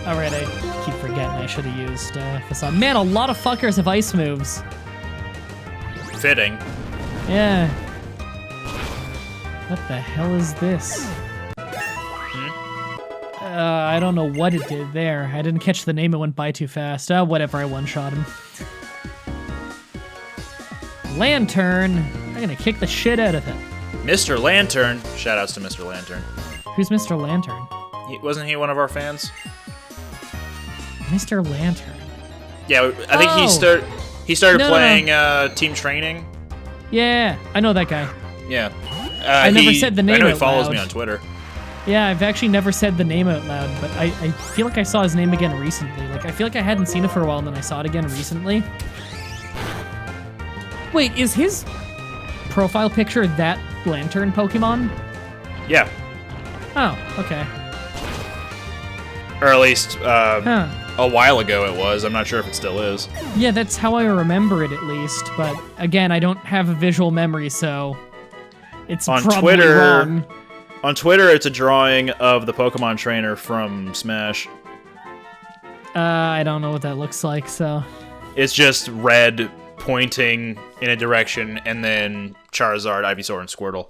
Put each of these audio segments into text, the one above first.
Alright, I keep forgetting I should have used Facade. Man, a lot of fuckers have ice moves. Fitting. Yeah. What the hell is this? I don't know what it did there. I didn't catch the name, it went by too fast. Whatever, I one-shot him. Lantern. I'm gonna kick the shit out of it. Mr. Lantern. Shoutouts to Mr. Lantern. Who's Mr. Lantern? Wasn't he one of our fans? Mr. Lantern. Yeah, I think he started playing Team Training. Yeah, I know that guy. Yeah. I never said the name out loud. I know he follows me on Twitter. Yeah, I've actually never said the name out loud, but I feel like I saw his name again recently. Like, I feel like I hadn't seen it for a while, and then I saw it again recently. Wait, is his profile picture that Lantern Pokemon? Yeah. Oh, okay. Or at least a while ago it was. I'm not sure if it still is. Yeah, that's how I remember it at least. But again, I don't have a visual memory, so it's on probably Twitter, wrong. On Twitter, it's a drawing of the Pokemon trainer from Smash. I don't know what that looks like, so... It's just red pointing in a direction, and then Charizard, Ivysaur, and Squirtle.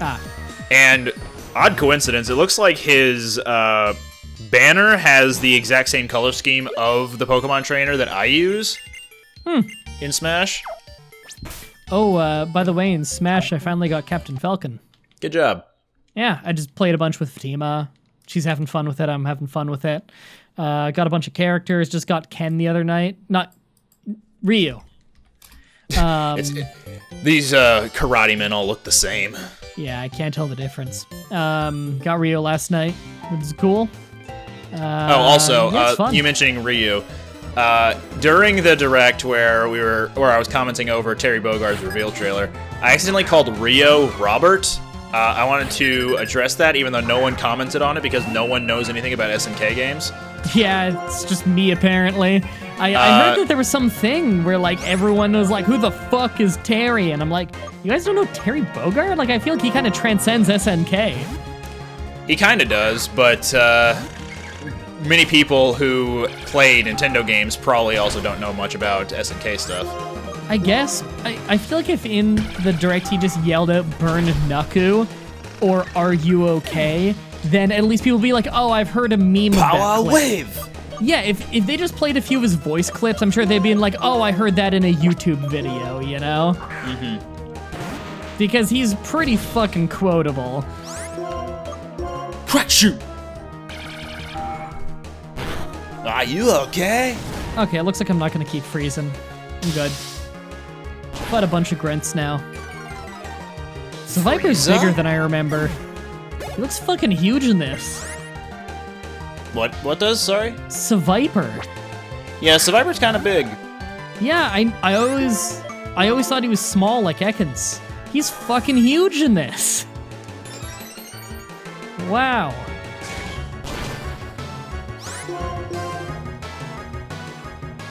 Ah. And, odd coincidence, it looks like his banner has the exact same color scheme of the Pokemon trainer that I use in Smash. Oh, by the way, in Smash, I finally got Captain Falcon. Good job. Yeah, I just played a bunch with Fatima. She's having fun with it. I'm having fun with it. Got a bunch of characters. Just got Ken the other night. Not Ryu. These karate men all look the same. Yeah, I can't tell the difference. Got Ryu last night, which is cool. You mentioning Ryu. During the direct where I was commenting over Terry Bogard's reveal trailer, I accidentally called Rio Robert. I wanted to address that, even though no one commented on it because no one knows anything about SNK games. Yeah, it's just me apparently. I heard that there was some thing where like everyone was like, "Who the fuck is Terry?" And I'm like, "You guys don't know Terry Bogard?" Like I feel like he kind of transcends SNK. He kind of does, but many people who play Nintendo games probably also don't know much about SNK stuff. I guess. I feel like if in the direct he just yelled out "Burn Naku" or "Are you okay?" then at least people will be like, "Oh, I've heard a meme of that Power clip." Wave! Yeah, if they just played a few of his voice clips, I'm sure they'd be like, "Oh, I heard that in a YouTube video," you know? Mm-hmm. Because he's pretty fucking quotable. Crack shoot! Are you okay? Okay, it looks like I'm not gonna keep freezing. I'm good. But a bunch of grunts now. So Viper's bigger than I remember. He looks fucking huge in this. What does, sorry? Seviper. Yeah, Seviper's kind of big. Yeah, I always thought he was small like Ekans. He's fucking huge in this. Wow.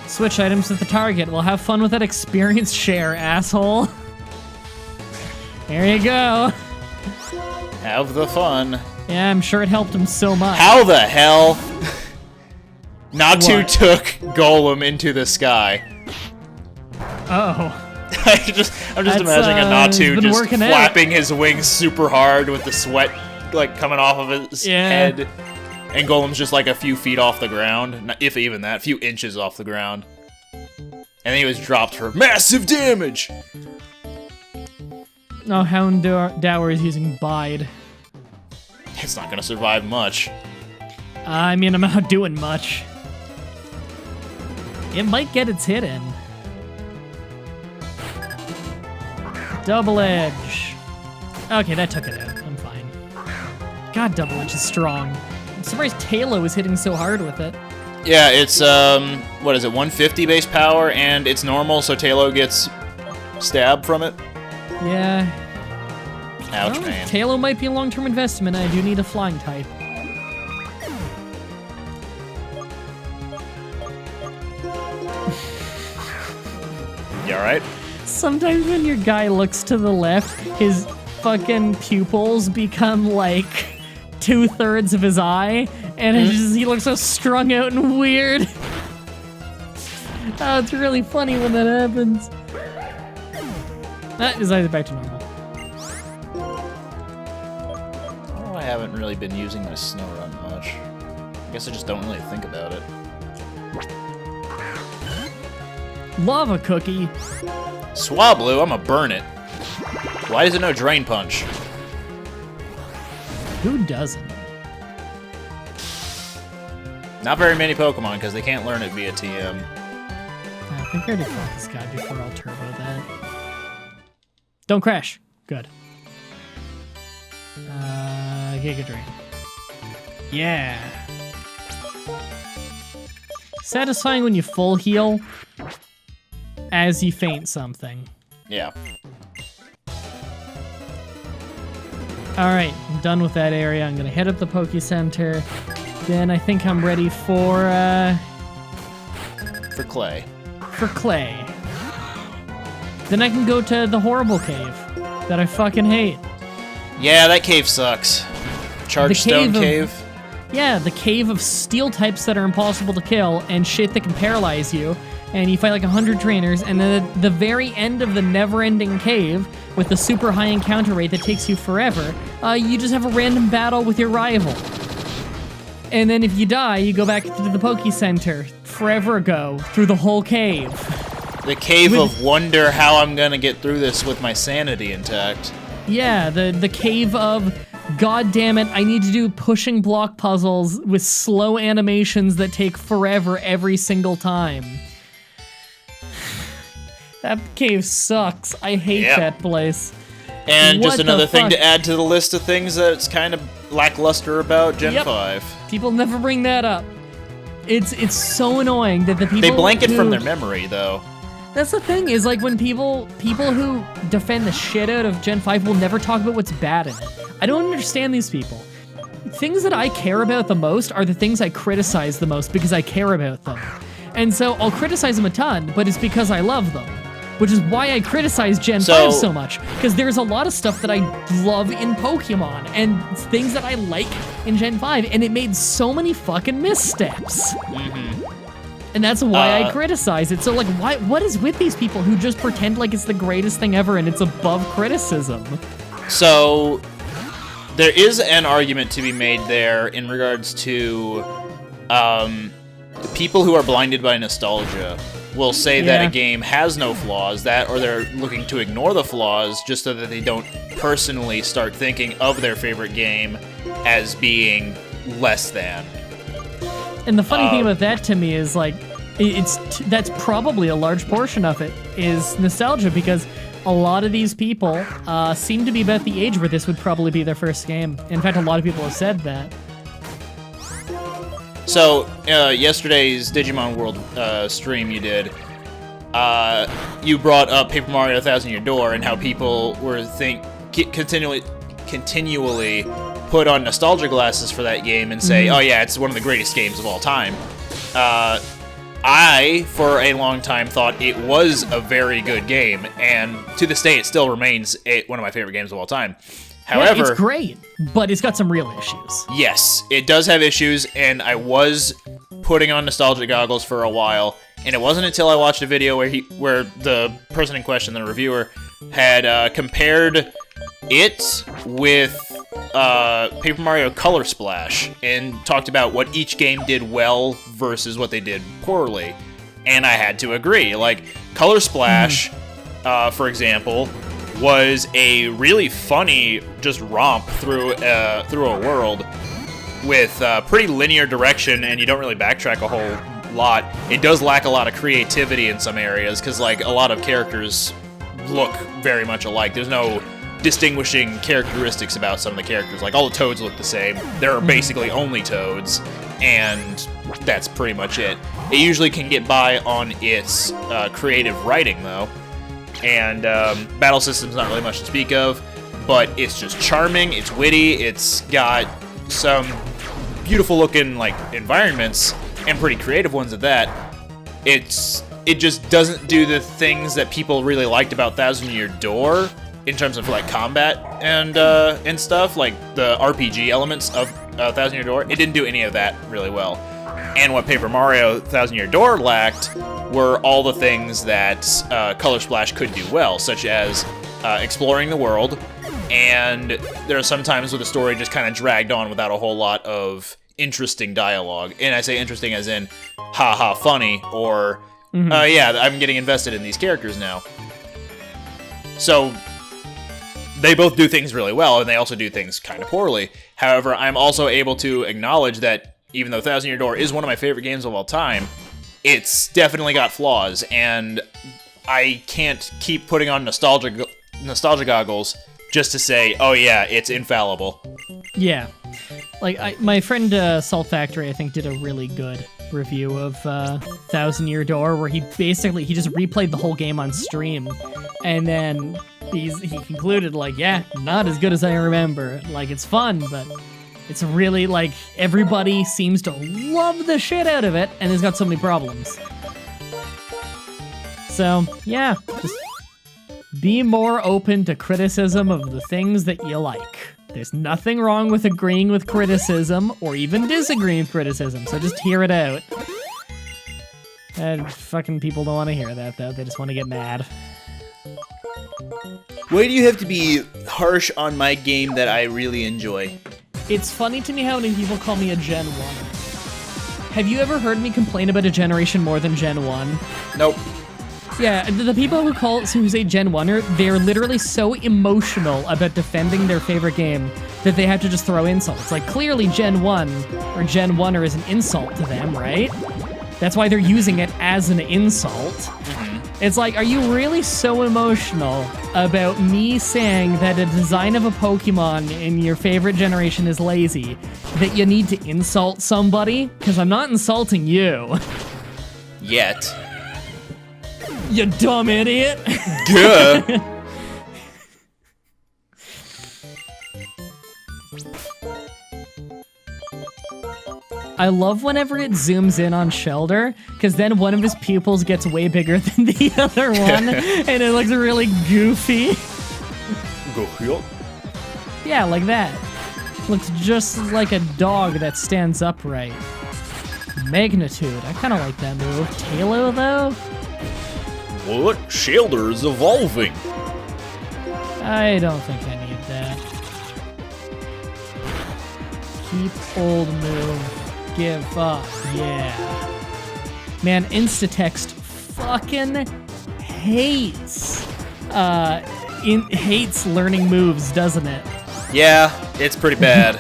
Switch items at the target. We'll have fun with that experience share, asshole. There you go. Have the fun. Yeah, I'm sure it helped him so much. How the hell? Natu took Golem into the sky. Oh. I'm just imagining a Natu just flapping his wings super hard with the sweat like coming off of his head. And Golem's just like a few feet off the ground, if even that, a few inches off the ground. And then he was dropped for massive damage! Oh, Houndour is using Bide. It's not gonna survive much. I mean, I'm not doing much. It might get its hit in. Double Edge. Okay, that took it out. I'm fine. God, Double Edge is strong. I'm surprised Talo is hitting so hard with it. Yeah, it's, what is it, 150 base power, and it's normal, so Talo gets stabbed from it. Yeah. Ouch, man. Talo might be a long-term investment. I do need a flying type. You alright? Sometimes when your guy looks to the left, his fucking pupils become like 2/3 of his eye, And he looks so strung out and weird. Oh, it's really funny when that happens. His eyes are back to normal. Oh, I haven't really been using my snow run much. I guess I just don't really think about it. Lava cookie. Swablu, I'ma burn it. Why does it know Drain Punch? Who doesn't? Not very many Pokemon, because they can't learn it via TM. I think I already fought this guy before I'll turbo that. Don't crash. Good. Giga Drain. Yeah. Satisfying when you full heal as you faint something. Yeah. Alright, I'm done with that area. I'm gonna head up the Poke Center. Then I think I'm ready for Clay. For Clay. Then I can go to the horrible cave that I fucking hate. Yeah, that cave sucks. Chargestone cave. Yeah, the cave of steel types that are impossible to kill and shit that can paralyze you. And you fight like 100 trainers, and then at the very end of the never-ending cave, with the super high encounter rate that takes you forever, you just have a random battle with your rival. And then if you die, you go back to the Poke Center forever ago, through the whole cave. The cave of wonder how I'm gonna get through this with my sanity intact. Yeah, the cave of, god damn it, I need to do pushing block puzzles with slow animations that take forever every single time. That cave sucks. I hate that place. And just another thing to add to the list of things that's kind of lackluster about Gen 5. People never bring that up. It's so annoying that the people they blank it from their memory, though. That's the thing, is like when people who defend the shit out of Gen 5 will never talk about what's bad in it. I don't understand these people. Things that I care about the most are the things I criticize the most because I care about them. And so I'll criticize them a ton, but it's because I love them. Which is why I criticize Gen 5 so much, because there's a lot of stuff that I love in Pokemon, and things that I like in Gen 5, and it made so many fucking missteps. And that's why I criticize it. So like, what is with these people who just pretend like it's the greatest thing ever and it's above criticism? So, there is an argument to be made there in regards to people who are blinded by nostalgia will say that a game has no flaws, or they're looking to ignore the flaws just so that they don't personally start thinking of their favorite game as being less than. And the funny thing about that to me is like, that's probably a large portion of it is nostalgia, because a lot of these people seem to be about the age where this would probably be their first game. In fact, a lot of people have said that. So, yesterday's Digimon World stream you did, you brought up Paper Mario 1000 Year Door and how people were continually put on nostalgia glasses for that game and say, oh yeah, it's one of the greatest games of all time. I, for a long time, thought it was a very good game, and to this day it still remains one of my favorite games of all time. However, it's great, but it's got some real issues. Yes, it does have issues, and I was putting on nostalgia goggles for a while, and it wasn't until I watched a video where the person in question, the reviewer, had compared it with Paper Mario Color Splash and talked about what each game did well versus what they did poorly, and I had to agree. Like, Color Splash, for example, was a really funny just romp through a world with pretty linear direction, and you don't really backtrack a whole lot. It does lack a lot of creativity in some areas, because like a lot of characters look very much alike. There's no distinguishing characteristics about some of the characters. Like, all the Toads look the same. There are basically only Toads, and that's pretty much it. It usually can get by on its creative writing, though. And battle system's not really much to speak of, but it's just charming, it's witty, it's got some beautiful looking like environments, and pretty creative ones at that. It just doesn't do the things that people really liked about 1000 Year Door in terms of like combat and stuff, like the RPG elements of Thousand Year Door, it didn't do any of that really well. And what Paper Mario Thousand Year Door lacked were all the things that Color Splash could do well, such as exploring the world, and there are some times where the story just kind of dragged on without a whole lot of interesting dialogue. And I say interesting as in, haha, funny, or, yeah, I'm getting invested in these characters now. So, they both do things really well, and they also do things kind of poorly. However, I'm also able to acknowledge that even though Thousand Year Door is one of my favorite games of all time, it's definitely got flaws, and I can't keep putting on nostalgia goggles just to say, oh yeah, it's infallible. Yeah. Like, my friend Salt Factory, I think, did a really good review of Thousand Year Door, where he just replayed the whole game on stream, and then he concluded, like, yeah, not as good as I remember. Like, it's fun, but it's really, like, everybody seems to love the shit out of it, and it's got so many problems. So, yeah, just be more open to criticism of the things that you like. There's nothing wrong with agreeing with criticism, or even disagreeing with criticism, so just hear it out. And fucking people don't want to hear that, though. They just want to get mad. Why do you have to be harsh on my game that I really enjoy? It's funny to me how many people call me a Gen 1. Have you ever heard me complain about a generation more than Gen 1? Nope. Yeah, the people who say Gen 1er, they're literally so emotional about defending their favorite game that they have to just throw insults. Like, clearly Gen 1 or Gen 1er is an insult to them, right? That's why they're using it as an insult. It's like, are you really so emotional about me saying that a design of a Pokemon in your favorite generation is lazy that you need to insult somebody? Because I'm not insulting you. Yet. You dumb idiot. Good. I love whenever it zooms in on Shelder, because then one of his pupils gets way bigger than the other one, and it looks really goofy. Goofy? Yeah, like that. Looks just like a dog that stands upright. Magnitude, I kind of like that move. Talo, though? What? Shelder's evolving. I don't think I need that. Keep old move. Give up, yeah. Man, Instatext fucking hates learning moves, doesn't it? Yeah, it's pretty bad.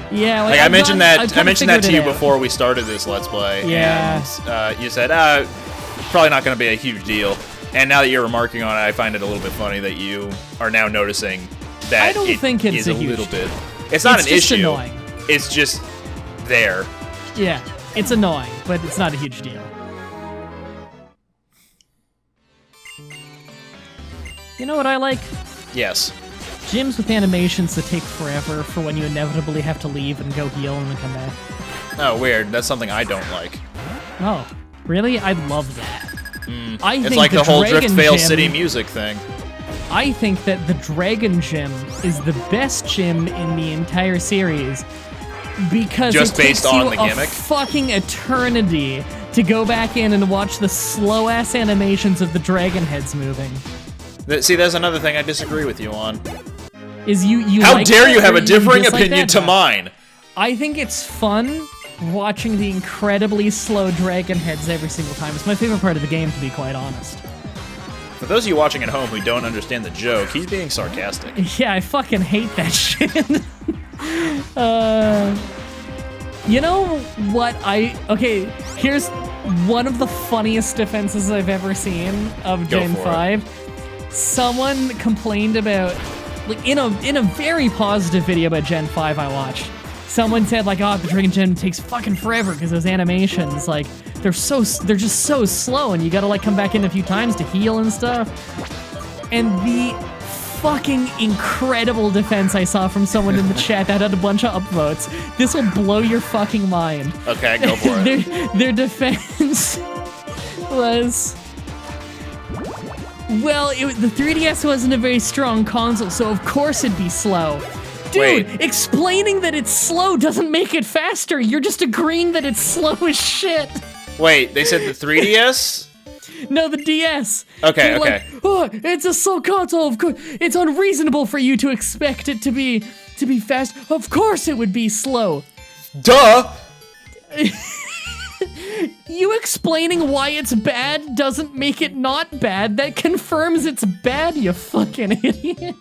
Yeah, like I mentioned that to you before we started this Let's Play. Yeah. And you said, probably not going to be a huge deal. And now that you're remarking on it, I find it a little bit funny that you are now noticing that I don't think it's a huge little deal. bit. It's not an issue. Annoying. It's just there. Yeah, it's annoying, but it's not a huge deal. You know what I like? Yes. Gyms with animations that take forever for when you inevitably have to leave and go heal and then come back. Oh, weird. That's something I don't like. Oh, really? I love that. It's like the whole Driftvale City music thing. I think that the Dragon Gym is the best gym in the entire series because just it based takes on you the gimmick? a fucking eternity to go back in and watch the slow-ass animations of the dragon heads moving. See, that's another thing I disagree with you on. Is you How like dare you have or a differing dislike opinion that? to mine? I think it's fun watching the incredibly slow dragon heads every single time. It's my favorite part of the game, to be quite honest. For those of you watching at home who don't understand the joke, he's being sarcastic. Yeah, I fucking hate that shit. You know what Okay, here's one of the funniest defenses I've ever seen of Gen 5. Someone complained about, like, in a very positive video about Gen 5 I watched, someone said, like, oh, the Dragon Gym takes fucking forever because those animations, like, they're just so slow and you gotta, like, come back in a few times to heal and stuff. And the fucking incredible defense I saw from someone in the chat that had a bunch of upvotes. This will blow your fucking mind. Okay, go for it. Their defense was, well, the 3DS wasn't a very strong console, so of course it'd be slow. Dude, explaining that it's slow doesn't make it faster. You're just agreeing that it's slow as shit. Wait, they said the 3DS? No, the DS. Okay, okay. Like, oh, it's a slow console. Of course, it's unreasonable for you to expect it to be fast. Of course, it would be slow. Duh. You explaining why it's bad doesn't make it not bad. That confirms it's bad, you fucking idiot.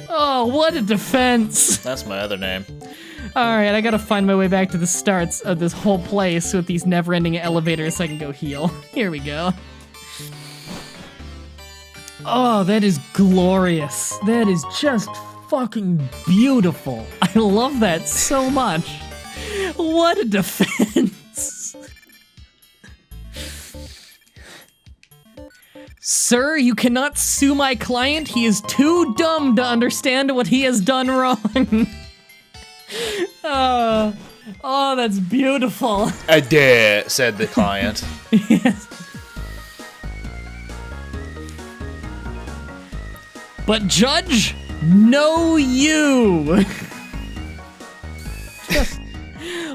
Oh, what a defense. That's my other name. Alright, I gotta find my way back to the starts of this whole place with these never-ending elevators so I can go heal. Here we go. Oh, that is glorious. That is just fucking beautiful. I love that so much. What a defense. Sir, you cannot sue my client. He is too dumb to understand what he has done wrong. Oh, that's beautiful. I dare, said the client. Yes. But Judge, no you.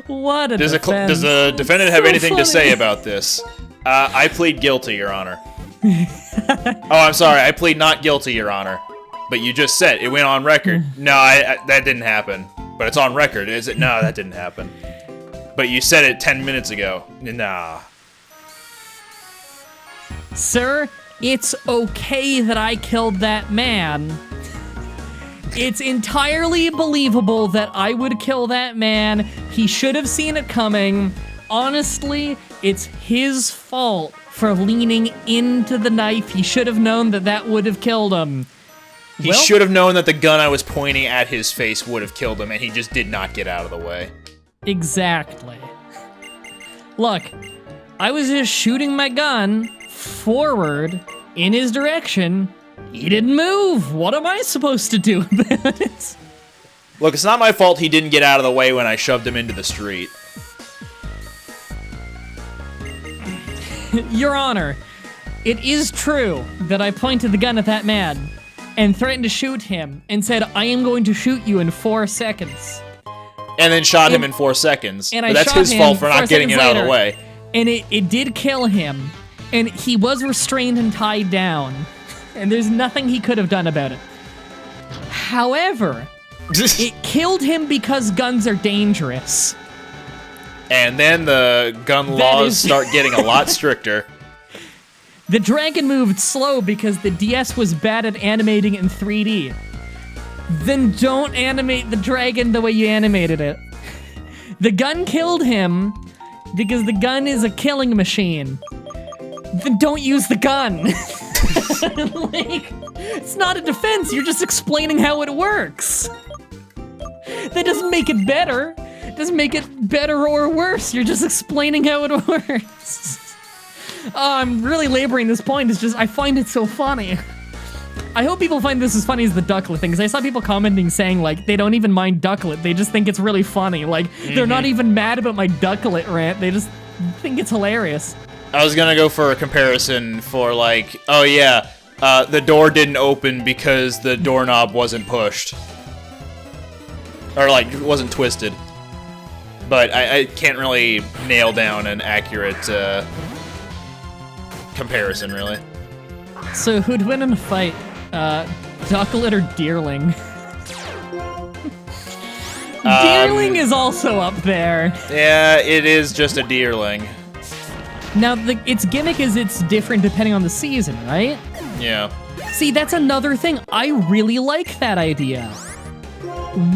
What a defense. Does the defendant have anything to say about this? I plead guilty, Your Honor. Oh, I'm sorry. I plead not guilty, Your Honor. But you just said it went on record. No, that didn't happen. But it's on record, is it? No, that didn't happen. But you said it 10 minutes ago. Nah. Sir, it's okay that I killed that man. It's entirely believable that I would kill that man. He should have seen it coming. Honestly, it's his fault for leaning into the knife. He should have known that that would have killed him. He should have known that the gun I was pointing at his face would have killed him, and he just did not get out of the way. Exactly. Look, I was just shooting my gun forward in his direction. He didn't move. What am I supposed to do about it? Look, it's not my fault he didn't get out of the way when I shoved him into the street. Your Honor, it is true that I pointed the gun at that man and threatened to shoot him and said, I am going to shoot you in 4 seconds. And then shot him in 4 seconds. And but that's his fault for not getting it out of the way. And it did kill him. And he was restrained and tied down. And there's nothing he could have done about it. However, it killed him because guns are dangerous. And then the gun laws start getting a lot stricter. The dragon moved slow because the DS was bad at animating in 3D. Then don't animate the dragon the way you animated it. The gun killed him because the gun is a killing machine. Then don't use the gun. Like, it's not a defense, you're just explaining how it works. That doesn't make it better. It doesn't make it better or worse, you're just explaining how it works. I'm really laboring this point, it's just, I find it so funny. I hope people find this as funny as the Ducklet thing, because I saw people commenting saying, like, they don't even mind Ducklet, they just think it's really funny. Like, they're not even mad about my Ducklet rant, they just think it's hilarious. I was gonna go for a comparison for, like, oh yeah, the door didn't open because the doorknob wasn't pushed. Or, like, wasn't twisted. But I can't really nail down an accurate comparison, really. So, who'd win in a fight? Ducklet or Deerling? Deerling is also up there. Yeah, it is just a Deerling. Now, its gimmick is it's different depending on the season, right? Yeah. See, that's another thing. I really like that idea.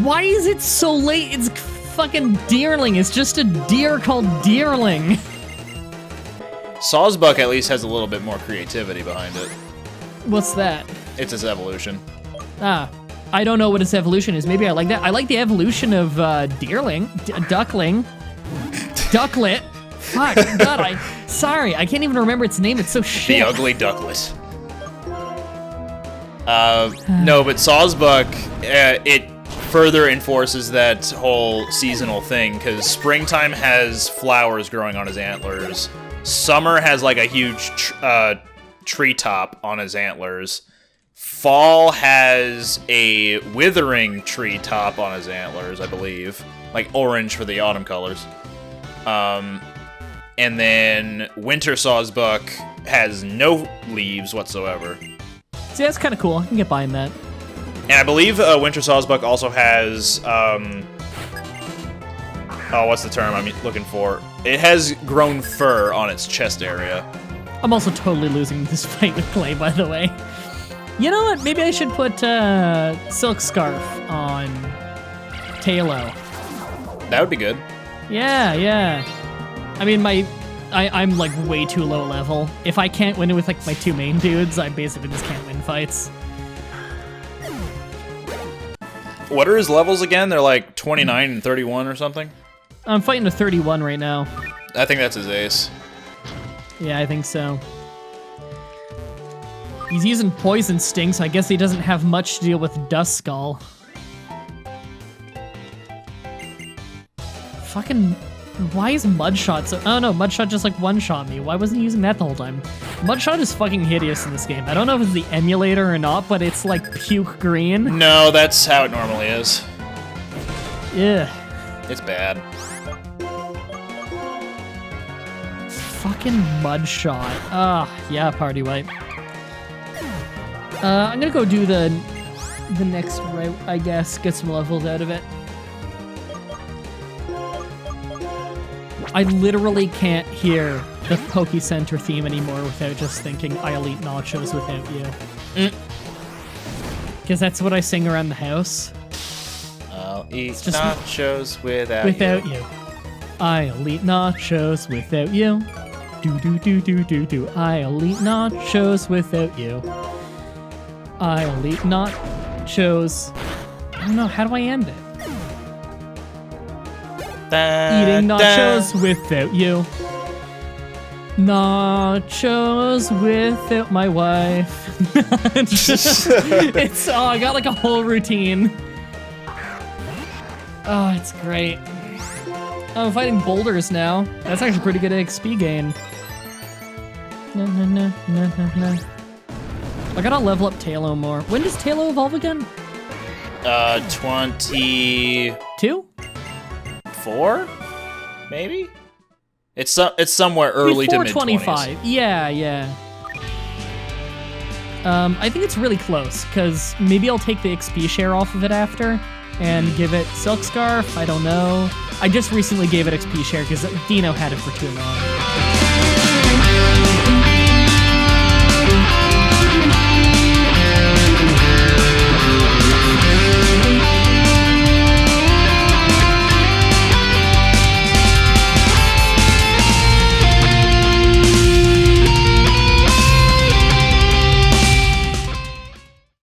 Why is it so late? It's fucking Deerling. It's just a deer called Deerling. Sawsbuck at least has a little bit more creativity behind it. What's that? It's its evolution. Ah, I don't know what its evolution is. Maybe I like that. I like the evolution of Deerling, Duckling, Ducklet. Fuck, God, sorry, I can't even remember its name. It's so shit. The ugly Ducklet. No, but Sawsbuck, it further enforces that whole seasonal thing, because springtime has flowers growing on his antlers. Summer has like a huge treetop on his antlers. Fall has a withering tree top on his antlers, I believe. Like orange for the autumn colors. And then Winter Sawsbuck has no leaves whatsoever. See, that's kind of cool. I can get behind that. And I believe Winter Sawsbuck also has, oh, what's the term I'm looking for? It has grown fur on its chest area. I'm also totally losing this fight with Clay, by the way. You know what? Maybe I should put Silk Scarf on Talo. That would be good. Yeah, yeah. I mean, I'm like way too low level. If I can't win it with like my two main dudes, I basically just can't win fights. What are his levels again? They're like 29 and 31 or something? I'm fighting a 31 right now. I think that's his ace. Yeah, I think so. He's using Poison Sting, so I guess he doesn't have much to deal with Dust Skull. Fucking... Why is Mudshot so... Oh no, Mudshot just like one-shot me. Why wasn't he using that the whole time? Mudshot is fucking hideous in this game. I don't know if it's the emulator or not, but it's like puke green. No, that's how it normally is. Yeah. It's bad. Fucking Mudshot. Yeah, party wipe. I'm gonna go do the next route, I guess. Get some levels out of it. I literally can't hear the Poke Center theme anymore without just thinking, I'll eat nachos without you. Because that's what I sing around the house. I'll eat nachos without you. I'll eat nachos without you. Do. I'll eat nachos without you. I'll eat nachos. I don't know, how do I end it? Eating nachos without you. Nachos without my wife. I got like a whole routine. Oh, it's great. Oh, I'm fighting boulders now. That's actually pretty good XP gain. No. I gotta level up Talo more. When does Talo evolve again? 22? 4? Maybe? It's somewhere early to mid-20s. 425. Yeah. I think it's really close, because maybe I'll take the XP share off of it after, and give it Silk Scarf, I don't know. I just recently gave it XP share, because Dino had it for too long.